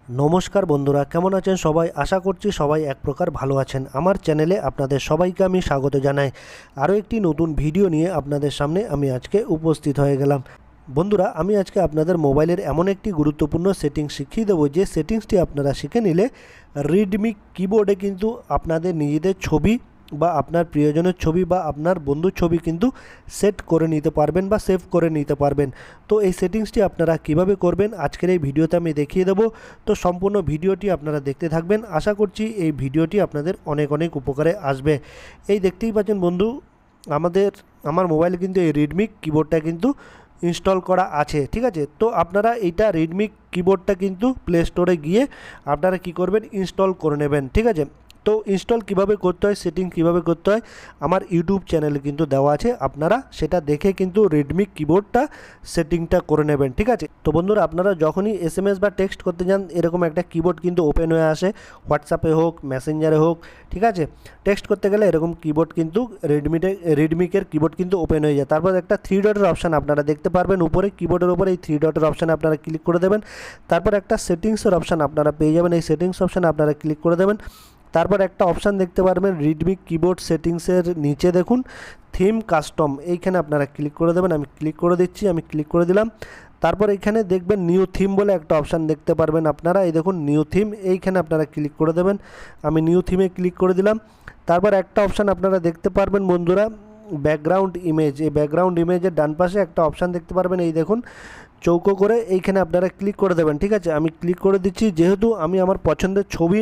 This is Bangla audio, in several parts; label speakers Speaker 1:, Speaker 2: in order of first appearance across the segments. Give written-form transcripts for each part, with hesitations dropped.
Speaker 1: नमस्कार बंधुरा केमन आছেন সবাই आशा করছি সবাই এক প্রকার ভালো আছেন। আমার চ্যানেলে আপনাদের সবাইকে আমি স্বাগত জানাই। আরও একটি নতুন ভিডিও নিয়ে আপনাদের সামনে আমি আজকে উপস্থিত হয়ে গেলাম। বন্ধুরা আমি আজকে আপনাদের মোবাইলের এমন একটি গুরুত্বপূর্ণ সেটিংস শিখিয়ে দেবো যে সেটিংসটি আপনারা শিখে নিলে রেডমি কিবোর্ডে কিন্তু আপনাদের নিজেদের ছবি বা আপনার প্রিয়জনের ছবি বা আপনার বন্ধুর ছবি কিন্তু সেট করে নিতে পারবেন বা সেভ করে নিতে পারবেন। তো এই সেটিংসটি আপনারা কিভাবে করবেন আজকের এই ভিডিওতে আমি দেখিয়ে দেবো। তো সম্পূর্ণ ভিডিওটি আপনারা দেখতে থাকবেন। আশা করছি এই ভিডিওটি আপনাদের অনেক অনেক উপকারে আসবে। এই দেখতেই পাচ্ছেন বন্ধু আমার মোবাইলে কিন্তু এই রেডমি কিবোর্ডটা কিন্তু ইনস্টল করা আছে, ঠিক আছে। তো আপনারা এইটা রেডমি কিবোর্ডটা কিন্তু প্লে স্টোরে গিয়ে আপনারা কি করবেন ইনস্টল করে নেবেন, ঠিক আছে। তো ইনস্টল কিভাবে করতে হয়, সেটিং কিভাবে করতে হয় আমার ইউটিউব চ্যানেলে কিন্তু দেওয়া আছে, আপনারা সেটা দেখে কিন্তু রেডমি কিবোর্ডটা সেটিংটা করে নেবেন, ঠিক আছে। তো বন্ধুরা আপনারা যখনই এসএমএস বা টেক্সট করতে যান এরকম একটা কিবোর্ড কিন্তু ওপেন হয়ে আসে, হোয়াটসঅ্যাপে হোক মেসেঞ্জারে হোক, ঠিক আছে। টেক্সট করতে গেলে এরকম কিবোর্ড কিন্তু রেডমিকের কিবোর্ড কিন্তু ওপেন হয়ে যায়। তারপর একটা 3 ডটের অপশান আপনারা দেখতে পারবেন উপরে, কিবোর্ডের উপরে এই 3 ডটের অপশানে আপনারা ক্লিক করে দেবেন। তারপর একটা সেটিংসের অপশান আপনারা পেয়ে যাবেন, এই সেটিংস অপশানে আপনারা ক্লিক করে দেবেন। তারপর একটা অপশান দেখতে পারবেন রেডমি কিবোর্ড সেটিংসের নিচে দেখুন থিম কাস্টম, এইখানে আপনারা ক্লিক করে দেবেন। আমি ক্লিক করে দিচ্ছি, আমি ক্লিক করে দিলাম। তারপর এখানে দেখবেন নিউ থিম বলে একটা অপশান দেখতে পারবেন আপনারা, এই দেখুন নিউ থিম, এইখানে আপনারা ক্লিক করে দেবেন। আমি নিউ থিমে ক্লিক করে দিলাম। তারপর একটা অপশান আপনারা দেখতে পারবেন বন্ধুরা ব্যাকগ্রাউন্ড ইমেজ, এই ব্যাকগ্রাউন্ড ইমেজের ডান পাশে একটা অপশান দেখতে পারবেন, এই দেখুন চৌকো করে, এইখানে আপনারা ক্লিক করে দেবেন, ঠিক আছে। আমি ক্লিক করে দিচ্ছি। যেহেতু আমি আমার পছন্দের ছবি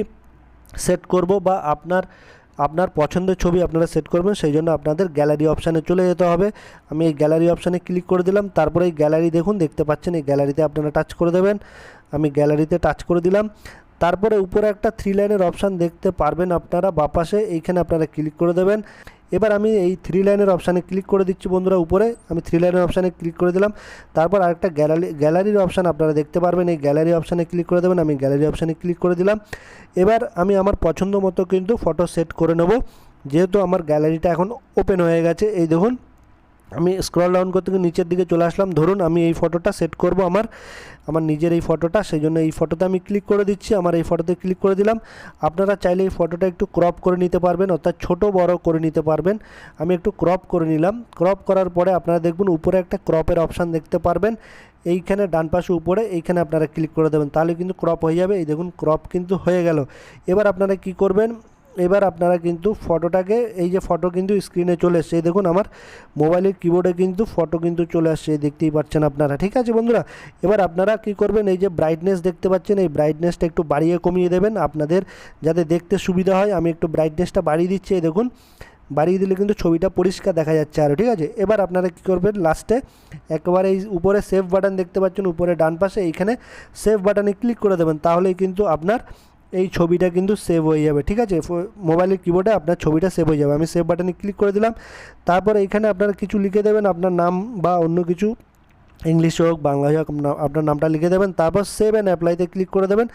Speaker 1: সেট করব বা আপনার পছন্দের ছবি আপনারা সেট করবেন, সেই জন্য আপনাদের গ্যালারি অপশানে চলে যেতে হবে। আমি এই গ্যালারি অপশানে ক্লিক করে দিলাম। তারপরে এই গ্যালারি দেখুন দেখতে পাচ্ছেন, এই গ্যালারিতে আপনারা টাচ করে দেবেন। আমি গ্যালারিতে টাচ করে দিলাম। তারপরে উপরে একটা 3 লাইনের অপশান দেখতে পারবেন আপনারা বাঁ পাশে, এইখানে আপনারা ক্লিক করে দেবেন। এবার আমি এই 3 লাইনের অপশানে ক্লিক করে দিচ্ছি বন্ধুরা উপরে, আমি 3 লাইনের অপশানে ক্লিক করে দিলাম। তারপর আরেকটা গ্যালারির অপশান আপনারা দেখতে পারবেন, এই গ্যালারি অপশানে ক্লিক করে দেবেন। আমি গ্যালারি অপশানে ক্লিক করে দিলাম। এবার আমি আমার পছন্দ মতো কিন্তু ফটো সেট করে নেব, যেহেতু আমার গ্যালারিটা এখন ওপেন হয়ে গেছে। এই দেখুন আমি স্ক্রল ডাউন করতে নিচের দিকে চলে আসলাম। ধরুন আমি এই ফটোটা সেট করব আমার নিজের এই ফটোটা, সেই জন্য এই ফটোতে আমি ক্লিক করে দিচ্ছি। আমার এই ফটোতে ক্লিক করে দিলাম। আপনারা চাইলে এই ফটোটা একটু ক্রপ করে নিতে পারবেন, অর্থাৎ ছোট বড় করে নিতে পারবেন। আমি একটু ক্রপ করে নিলাম। ক্রপ করার পরে আপনারা দেখবেন উপরে একটা ক্রপের অপশান দেখতে পারবেন, এইখানে ডান পাশে উপরে, এইখানে আপনারা ক্লিক করে দেবেন, তাহলে কিন্তু ক্রপ হয়ে যাবে। এই দেখুন ক্রপ কিন্তু হয়ে গেল। এবার আপনারা কি করবেন, এবার আপনারা কিন্তু ফটোটাকে, এই যে ফটো কিন্তু স্ক্রিনে চলে এসছে, এই দেখুন আমার মোবাইলের কিবোর্ডে কিন্তু ফটো কিন্তু চলে আসছে, দেখতেই পাচ্ছেন আপনারা, ঠিক আছে বন্ধুরা। এবার আপনারা কি করবেন, এই যে ব্রাইটনেস দেখতে পাচ্ছেন এই ব্রাইটনেসটা একটু বাড়িয়ে কমিয়ে দেবেন আপনাদের যাতে দেখতে সুবিধা হয়। আমি একটু ব্রাইটনেসটা বাড়িয়ে দিচ্ছি, এই দেখুন বাড়িয়ে দিলে কিন্তু ছবিটা পরিষ্কার দেখা যাচ্ছে আরও, ঠিক আছে। এবার আপনারা কী করবেন, লাস্টে একবারে এই উপরে সেভ বাটন দেখতে পাচ্ছেন উপরে ডান পাশে, এইখানে সেভ বাটনে ক্লিক করে দেবেন, তাহলেই কিন্তু আপনার এই ছবিটা কিন্তু সেভ হয়ে যাবে, ঠিক আছে। মোবাইলের কিবোর্ডে আপনার ছবিটা সেভ হয়ে যাবে। আমি সেভ বাটনে ক্লিক করে দিলাম। তারপর এইখানে আপনারা কিছু লিখে দেবেন, আপনার নাম বা অন্য কিছু, ইংলিশে হোক বাংলায় হোক, আপনার নামটা লিখে দেবেন। তারপর সেভ অ্যান্ড অ্যাপ্লাইতে ক্লিক করে দেবেন,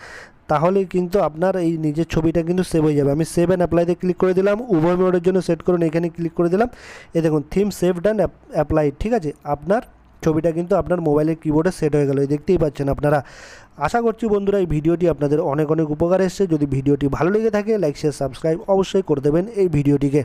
Speaker 1: তাহলেই কিন্তু আপনার এই নিজের ছবিটা কিন্তু সেভ হয়ে যাবে। আমি সেভ অ্যান্ড অ্যাপ্লাইতে ক্লিক করে দিলাম। উভয় মোডের জন্য সেট করুন, এখানে ক্লিক করে দিলাম। এই দেখুন থিম সেভড অ্যান্ড অ্যাপ্লাইড, ঠিক আছে। আপনার ছবিটা কিন্তু আপনার মোবাইলের কিবোর্ডে সেট হয়ে গেল, দেখতেই পাচ্ছেন আপনারা। আশা করছি বন্ধুরা এই ভিডিওটি আপনাদের অনেক অনেক উপকার এসেছে। যদি ভিডিওটি ভালো লেগে থাকে লাইক শেয়ার সাবস্ক্রাইব অবশ্যই করে দেবেন এই ভিডিওটিকে।